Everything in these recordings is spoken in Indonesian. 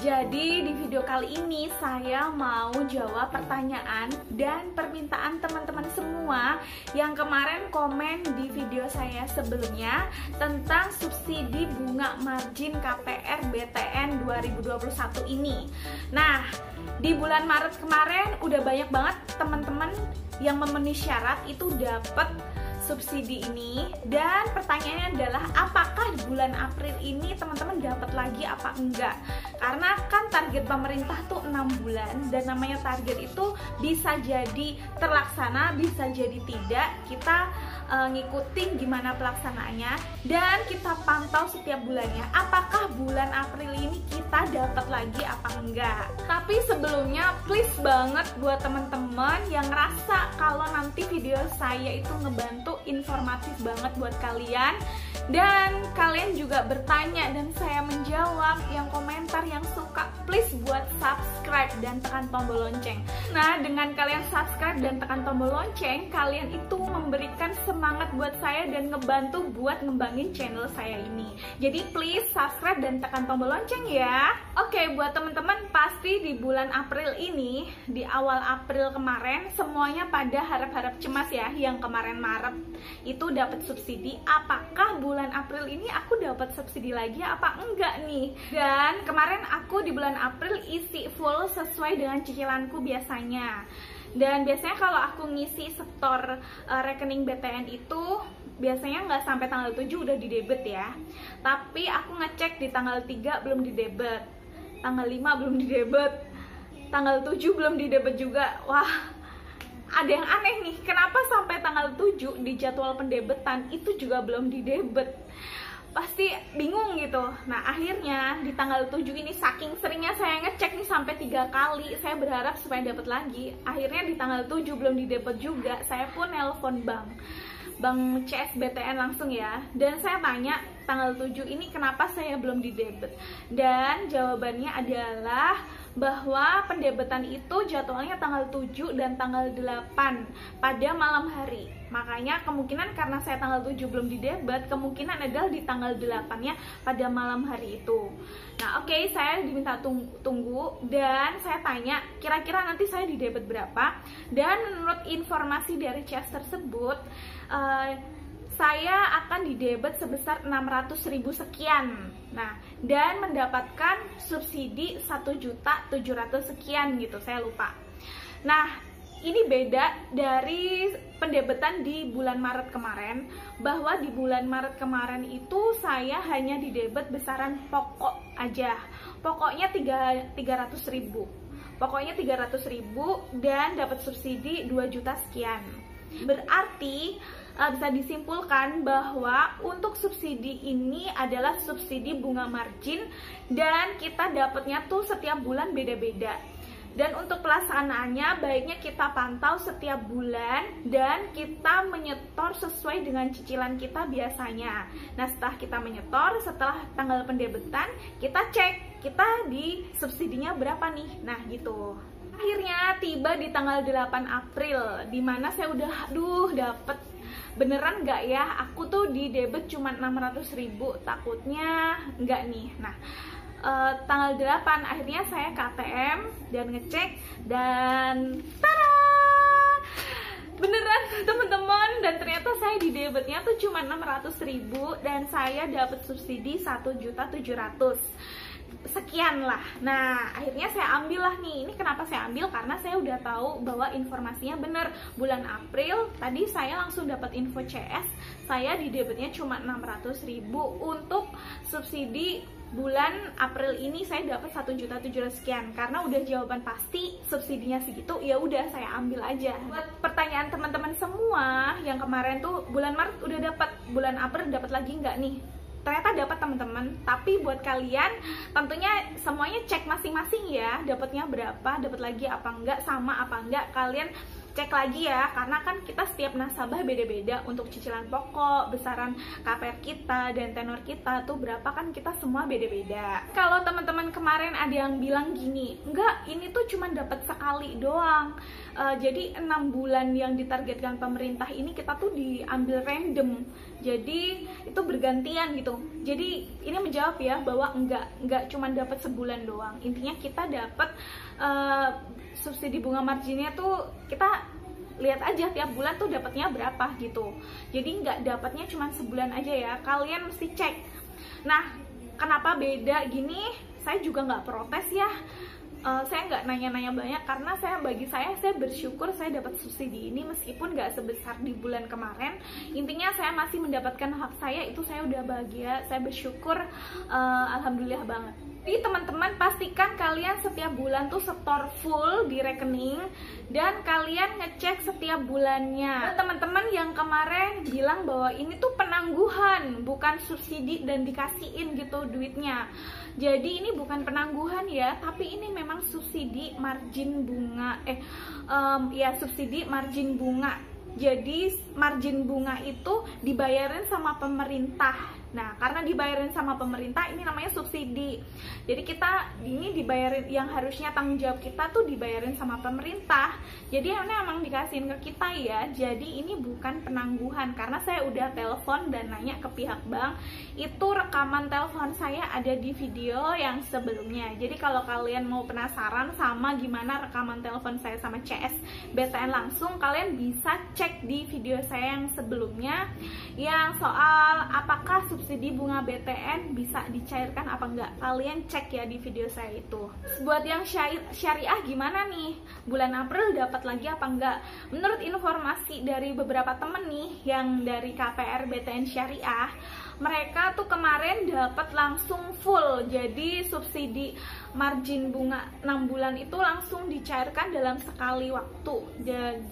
Jadi di video kali ini saya mau jawab pertanyaan dan permintaan teman-teman semua yang kemarin komen di video saya sebelumnya tentang subsidi bunga margin KPR BTN 2021 ini. Nah, di bulan Maret kemarin udah banyak banget teman-teman yang memenuhi syarat itu dapat subsidi ini, dan pertanyaannya adalah apakah di bulan April ini teman-teman dapat lagi apa enggak, karena kan target pemerintah tuh 6 bulan dan namanya target itu bisa jadi terlaksana, bisa jadi tidak. Kita ngikutin gimana pelaksanaannya dan kita pantau setiap bulannya apakah bulan April ini kita dapat lagi apa enggak. Tapi sebelumnya please banget buat teman-teman yang ngerasa kalau nanti video saya itu ngebantu informatif banget buat kalian dan kalian juga bertanya dan saya menjawab, yang komentar, yang suka, please buat subscribe dan tekan tombol lonceng. Nah, dengan kalian subscribe dan tekan tombol lonceng, kalian itu memberikan semangat buat saya dan ngebantu buat ngembangin channel saya ini. Jadi please subscribe dan tekan tombol lonceng ya. Oke, buat teman-teman pasti di bulan April ini, di awal April kemarin semuanya pada harap-harap cemas ya, yang kemarin Maret itu dapat subsidi. Apakah bulan April ini aku dapat subsidi lagi apa enggak nih? Dan kemarin aku di bulan April isi full sesuai dengan cicilanku biasanya. Dan biasanya kalau aku ngisi setor rekening BTN itu biasanya nggak sampai tanggal 7 udah didebet ya. Tapi aku ngecek di tanggal 3 belum didebet, tanggal 5 belum didebet, tanggal 7 belum didebet juga. Wah, ada yang aneh nih, kenapa sampai tanggal 7 di jadwal pendebetan itu juga belum didebet? Pasti bingung gitu. Nah, akhirnya di tanggal 7 ini saking seringnya saya ngecek nih sampai 3 kali, saya berharap supaya dapat lagi. Akhirnya di tanggal 7 belum didebet juga. Saya pun nelpon bank CS BTN langsung ya, dan saya tanya tanggal 7 ini kenapa saya belum didebet, dan jawabannya adalah bahwa pendebetan itu jadwalnya tanggal 7 dan tanggal 8 pada malam hari. Makanya kemungkinan karena saya tanggal 7 belum didebet, kemungkinan adalah di tanggal 8-nya pada malam hari itu. Nah, oke, saya diminta tunggu dan saya tanya kira-kira nanti saya didebet berapa, dan menurut informasi dari CS tersebut saya akan didebet sebesar 600.000 sekian. Nah, dan mendapatkan subsidi 1.700.000 sekian gitu, saya lupa. Nah, ini beda dari pendebetan di bulan Maret kemarin, bahwa di bulan Maret kemarin itu saya hanya didebet besaran pokok aja. Pokoknya 300.000. Pokoknya 300.000 dan dapat subsidi 2 juta sekian. Berarti bisa disimpulkan bahwa untuk subsidi ini adalah subsidi bunga margin dan kita dapatnya tuh setiap bulan beda-beda. Dan untuk pelaksanaannya baiknya kita pantau setiap bulan dan kita menyetor sesuai dengan cicilan kita biasanya. Nah, setelah kita menyetor, setelah tanggal pendebetan, kita cek kita di subsidinya berapa nih. Nah, gitu. Akhirnya tiba di tanggal 8 April, dimana saya udah dapet beneran nggak ya, aku tuh di debet cuma 600.000, takutnya nggak nih. Nah, tanggal 8 akhirnya saya ke ATM dan ngecek dan tada, beneran teman-teman, dan ternyata saya di debetnya tuh cuma 600.000 dan saya dapat subsidi 1.700.000 sekian lah. Nah, akhirnya saya ambil lah nih. Ini kenapa saya ambil? Karena saya udah tahu bahwa informasinya bener. Bulan April tadi saya langsung dapat info CS, saya di debitnya cuma 600.000 untuk subsidi bulan April ini. Saya dapat 1.700.000 sekian. Karena udah jawaban pasti subsidinya segitu, ya udah saya ambil aja. Buat pertanyaan teman-teman semua yang kemarin tuh bulan Maret udah dapat, bulan April dapat lagi nggak nih? Ternyata dapat teman-teman, tapi buat kalian tentunya semuanya cek masing-masing ya, dapatnya berapa, dapat lagi apa enggak, sama apa enggak, kalian cek lagi ya, karena kan kita setiap nasabah beda-beda untuk cicilan pokok, besaran KPR kita, dan tenor kita tuh berapa kan kita semua beda-beda. Kalau teman-teman kemarin ada yang bilang gini, enggak, ini tuh cuma dapat sekali doang, jadi 6 bulan yang ditargetkan pemerintah ini kita tuh diambil random, jadi itu bergantian gitu. Jadi ini menjawab ya bahwa enggak cuma dapat sebulan doang. Intinya kita dapat subsidi bunga marginnya tuh kita lihat aja tiap bulan tuh dapatnya berapa gitu. Jadi nggak dapatnya cuma sebulan aja ya, kalian mesti cek. Nah, kenapa beda gini? Saya juga nggak protes ya. Saya nggak nanya-nanya banyak karena bagi saya bersyukur saya dapat subsidi ini meskipun nggak sebesar di bulan kemarin. Intinya saya masih mendapatkan hak saya, itu saya udah bahagia, saya bersyukur, alhamdulillah banget. Jadi teman-teman pastikan kalian setiap bulan tuh setor full di rekening dan kalian ngecek setiap bulannya. Teman-teman yang kemarin bilang bahwa ini tuh penangguhan bukan subsidi dan dikasihin gitu duitnya. Jadi ini bukan penangguhan ya, tapi ini memang subsidi margin bunga, subsidi margin bunga. Jadi margin bunga itu dibayarin sama pemerintah. Nah, karena dibayarin sama pemerintah ini namanya subsidi. Jadi kita ini dibayarin, yang harusnya tanggung jawab kita tuh dibayarin sama pemerintah. Jadi ini emang dikasihin ke kita ya. Jadi ini bukan penangguhan, karena saya udah telepon dan nanya ke pihak bank. Itu rekaman telepon saya ada di video yang sebelumnya. Jadi kalau kalian mau penasaran sama gimana rekaman telepon saya sama CS BTN langsung, kalian bisa cek di video saya yang sebelumnya yang soal apakah subsidi bunga BTN bisa dicairkan apa enggak. Kalian cek ya di video saya itu. Buat yang syariah gimana nih? Bulan April dapat lagi apa enggak? Menurut informasi dari beberapa temen nih yang dari KPR BTN Syariah, mereka tuh kemarin dapat langsung full. Jadi subsidi margin bunga 6 bulan itu langsung dicairkan dalam sekali waktu.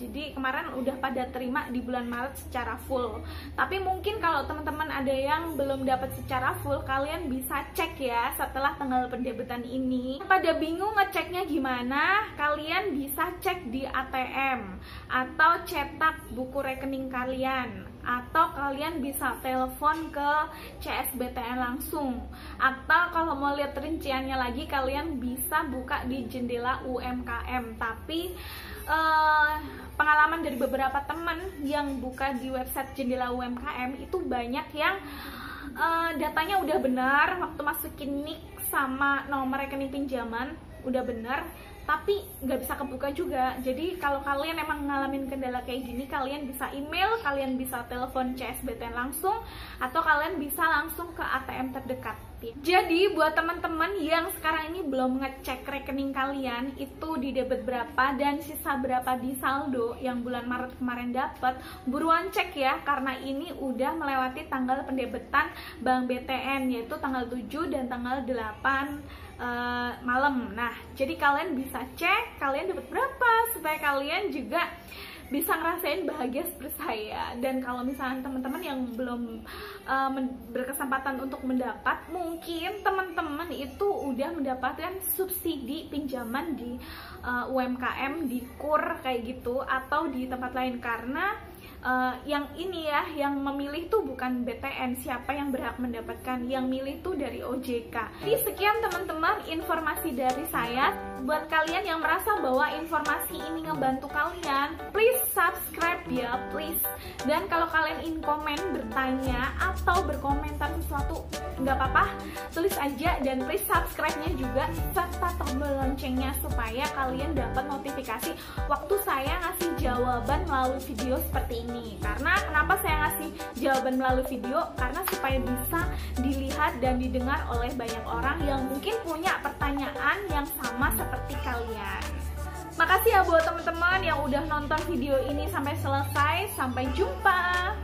Jadi kemarin udah pada terima di bulan Maret secara full. Tapi mungkin kalau teman-teman ada yang belum dapat secara full, kalian bisa cek ya setelah tanggal pendebitan ini. Pada bingung ngeceknya gimana? Kalian bisa cek di ATM atau cetak buku rekening kalian, atau kalian bisa telepon ke CS BTN langsung, atau kalau mau lihat rinciannya lagi kalian bisa buka di jendela UMKM. Tapi pengalaman dari beberapa teman yang buka di website jendela UMKM itu banyak yang datanya udah benar, waktu masukin NIK sama nomor rekening pinjaman udah benar, tapi nggak bisa kebuka juga. Jadi kalau kalian emang ngalamin kendala kayak gini, kalian bisa email, kalian bisa telepon CSBTN langsung, atau kalian bisa langsung ke ATM terdekat. Jadi buat teman-teman yang sekarang ini belum ngecek rekening kalian itu di debit berapa dan sisa berapa di saldo yang bulan Maret kemarin dapat, buruan cek ya, karena ini udah melewati tanggal pendebitan Bank BTN, yaitu tanggal 7 dan tanggal 8 malam. Nah, jadi kalian bisa cek kalian dapat berapa supaya kalian juga bisa ngerasain bahagia seperti saya. Dan kalau misalnya teman-teman yang belum berkesempatan untuk mendapat, mungkin teman-teman itu udah mendapatkan subsidi pinjaman di UMKM, di KUR kayak gitu, atau di tempat lain. Karena yang ini ya, yang memilih tuh bukan BTN, siapa yang berhak mendapatkan, yang milih tuh dari OJK. Jadi sekian teman-teman informasi dari saya. Buat kalian yang merasa bahwa informasi ini ngebantu kalian, please subscribe ya, please. Dan kalau kalian ingin komen, bertanya, atau berkomentar sesuatu, nggak apa-apa, tulis aja. Dan please subscribe-nya juga, serta tombol loncengnya supaya kalian dapat notifikasi waktu saya ngasih jawaban melalui video seperti ini. Karena kenapa saya ngasih jawaban melalui video? Karena supaya bisa dilihat dan didengar oleh banyak orang yang mungkin punya pertanyaan yang sama seperti kalian. Makasih ya buat teman-teman yang udah nonton video ini sampai selesai. Sampai jumpa.